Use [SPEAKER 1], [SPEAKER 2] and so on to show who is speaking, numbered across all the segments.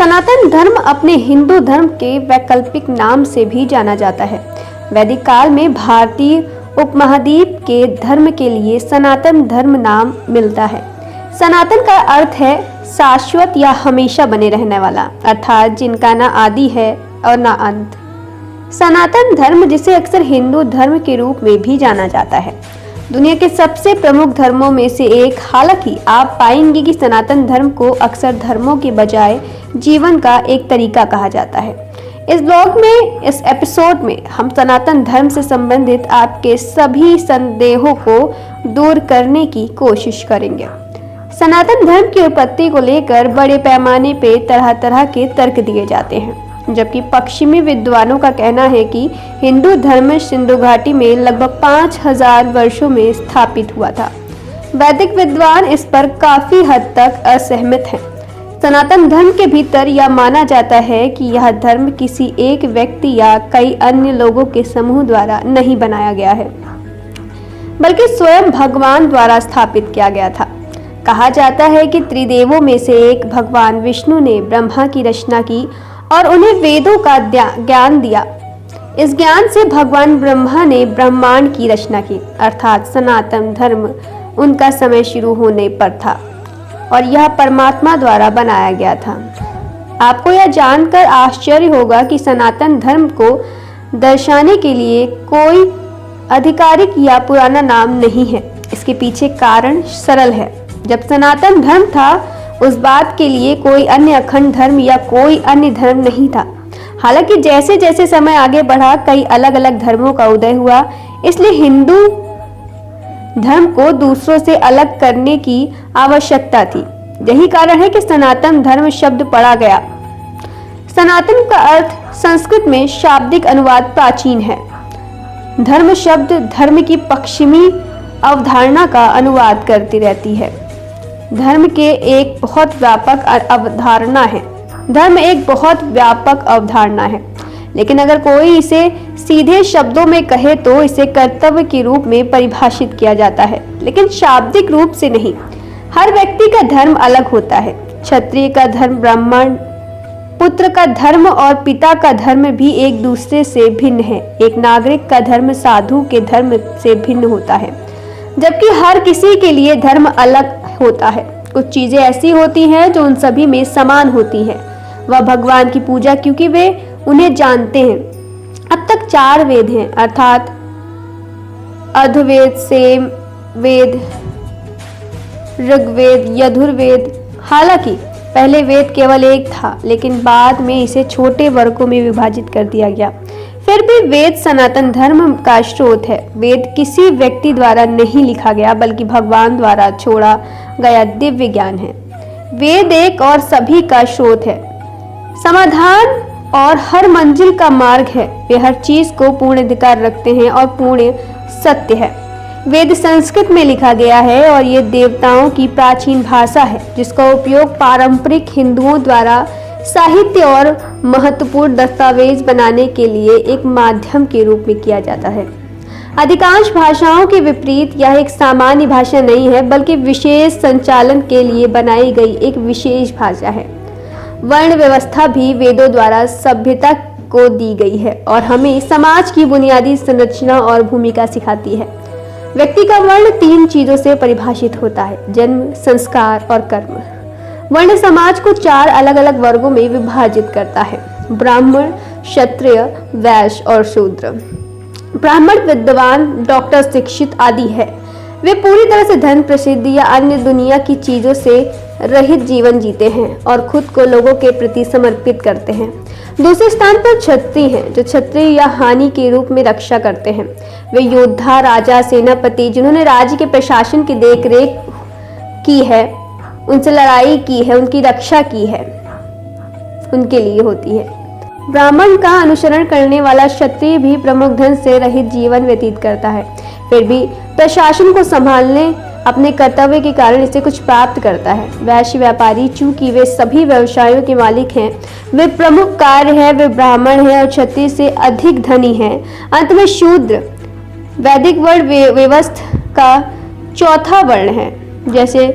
[SPEAKER 1] सनातन धर्म अपने हिंदू धर्म के वैकल्पिक नाम से भी जाना जाता है। वैदिक काल में भारतीय उपमहाद्वीप के धर्म के लिए सनातन धर्म नाम मिलता है। सनातन का अर्थ है शाश्वत या हमेशा बने रहने वाला, अर्थात जिनका ना आदि है और ना अंत। सनातन धर्म, जिसे अक्सर हिंदू धर्म के रूप में भी जाना जाता है, दुनिया के सबसे प्रमुख धर्मों में से एक। हालांकि आप पाएंगे कि सनातन धर्म को अक्सर धर्मों के बजाय जीवन का एक तरीका कहा जाता है। इस ब्लॉग में, इस एपिसोड में हम सनातन धर्म से संबंधित आपके सभी संदेहों को दूर करने की कोशिश करेंगे। सनातन धर्म की उत्पत्ति को लेकर बड़े पैमाने पर तरह तरह के तर्क दिए जाते हैं, जबकि पश्चिमी विद्वानों का कहना है कि हिंदू धर्म सिंधु घाटी में लगभग 5000 वर्षों में स्थापित हुआ था। वैदिक विद्वान इस पर काफी हद तक असहमत हैं। सनातन धर्म के भीतर यह माना जाता है कि यह धर्म किसी एक व्यक्ति या कई अन्य लोगों के समूह द्वारा नहीं बनाया गया है, बल्कि स्वयं भगवान द्वारा स्थापित किया गया था। कहा जाता है कि त्रिदेवों में से एक भगवान विष्णु ने ब्रह्मा की रचना की और उन्हें वेदों का ज्ञान दिया। इस ज्ञान से भगवान ब्रह्मा ने ब्रह्मांड की रचना की, अर्थात सनातन धर्म उनका समय शुरू होने पर था और यह परमात्मा द्वारा बनाया गया था। आपको यह जानकर आश्चर्य होगा कि सनातन धर्म को दर्शाने के लिए कोई आधिकारिक या पुराना नाम नहीं है। इसके पीछे कारण सरल है। जब सनातन धर्म था, उस बात के लिए कोई अन्य अखंड धर्म या कोई अन्य धर्म नहीं था। हालांकि जैसे जैसे समय आगे बढ़ा, कई अलग अलग धर्मों का उदय हुआ, इसलिए हिंदू धर्म को दूसरों से अलग करने की आवश्यकता थी। यही कारण है कि सनातन धर्म शब्द पड़ा गया। सनातन का अर्थ संस्कृत में शाब्दिक अनुवाद प्राचीन है। धर्म शब्द धर्म की पश्चिमी अवधारणा का अनुवाद करती रहती है। धर्म के एक बहुत व्यापक अवधारणा है। धर्म एक बहुत व्यापक अवधारणा है, लेकिन अगर कोई इसे सीधे शब्दों में कहे तो इसे कर्तव्य के रूप में परिभाषित किया जाता है, लेकिन शाब्दिक रूप से नहीं। हर व्यक्ति का धर्म अलग होता है। क्षत्रिय का धर्म, ब्राह्मण पुत्र का धर्म और पिता का धर्म भी एक दूसरे से भिन्न है। एक नागरिक का धर्म साधु के धर्म से भिन्न होता है, जबकि हर किसी के लिए धर्म अलग होता है। कुछ चीजें ऐसी होती हैं जो उन सभी में समान होती हैं। वह भगवान की पूजा, क्योंकि वे उन्हें जानते हैं। अब तक 4 वेद हैं, अर्थात अथर्ववेद, सामवेद, ऋग्वेद, यजुर्वेद। हालांकि पहले वेद केवल एक था, लेकिन बाद में इसे छोटे वर्गों में विभाजित कर दिया गया। फिर भी वेद सनातन धर्म का स्रोत है। वेद किसी व्यक्ति द्वारा नहीं लिखा गया, बल्कि भगवान द्वारा छोड़ा गया दिव्य ज्ञान है। वेद एक और सभी का स्रोत है, समाधान और हर मंजिल का मार्ग है। वे हर चीज को पूर्ण अधिकार रखते हैं और पूर्ण सत्य है। वेद संस्कृत में लिखा गया है और ये देवताओं की प्राचीन भाषा है, जिसका उपयोग पारंपरिक हिंदुओं द्वारा साहित्य और महत्वपूर्ण दस्तावेज बनाने के लिए एक माध्यम के रूप में किया जाता है। अधिकांश भाषाओं के विपरीत यह एक सामान्य भाषा नहीं है, बल्कि विशेष संचालन के लिए बनाई गई एक विशेष भाषा है। वर्ण व्यवस्था भी वेदों द्वारा सभ्यता को दी गई है और हमें समाज की बुनियादी संरचना और भूमिका सिखाती है। व्यक्ति का वर्ण 3 चीजों से परिभाषित होता है: जन्म, संस्कार और कर्म। वर्ण समाज को 4 अलग अलग वर्गों में विभाजित करता है: ब्राह्मण, क्षत्रिय, वैश्य और शूद्र। ब्राह्मण विद्वान, डॉक्टर, शिक्षित आदि है। वे पूरी तरह से धन, प्रसिद्धि या अन्य दुनिया की चीजों से रहित जीवन जीते हैं और खुद को लोगों के प्रति समर्पित करते हैं। दूसरे स्थान पर क्षत्रिय हैं, जो क्षत्रिय या हानि के रूप में रक्षा करते हैं। वे योद्धा, राजा, सेनापति, जिन्होंने राज्य के प्रशासन की देखरेख की है, उनसे लड़ाई की है, उनकी रक्षा की है, उनके लिए होती है। ब्राह्मण का अनुसरण करने वाला क्षत्रिय भी प्रमुख धन से रहित जीवन व्यतीत करता है, फिर भी प्रशासन को संभालने अपने कर्तव्य के कारण इसे कुछ प्राप्त करता है। वैश्य व्यापारी, चूंकि वे सभी व्यवसायों के मालिक हैं, वे प्रमुख कार्य है, वे ब्राह्मण हैं और क्षत्रिय से अधिक धनी हैं। अंत में शूद्र वैदिक वर्ण व्यवस्था का चौथा वर्ण है। जैसे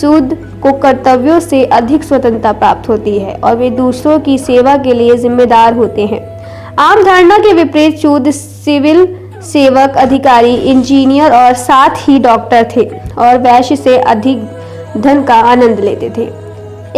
[SPEAKER 1] शूद्र को कर्तव्यों से अधिक स्वतंत्रता प्राप्त होती है और वे दूसरों की सेवा के लिए जिम्मेदार होते हैं। आम धारणा के विपरीत शूद्र सिविल सेवक, अधिकारी, इंजीनियर और साथ ही डॉक्टर थे और वैश्य से अधिक धन का आनंद लेते थे।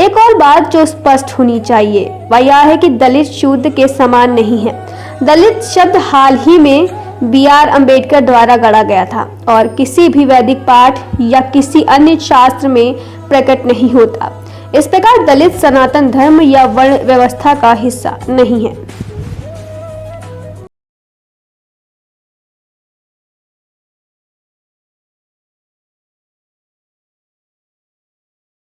[SPEAKER 1] एक और बात जो स्पष्ट होनी चाहिए वह यह है कि दलित शूद्र के समान नहीं है। दलित शब्द हाल ही में B.R. अम्बेडकर द्वारा गढ़ा गया था और किसी भी वैदिक पाठ या किसी अन्य शास्त्र में प्रकट नहीं होता। इस प्रकार दलित सनातन धर्म या वर्ण व्यवस्था का हिस्सा नहीं है।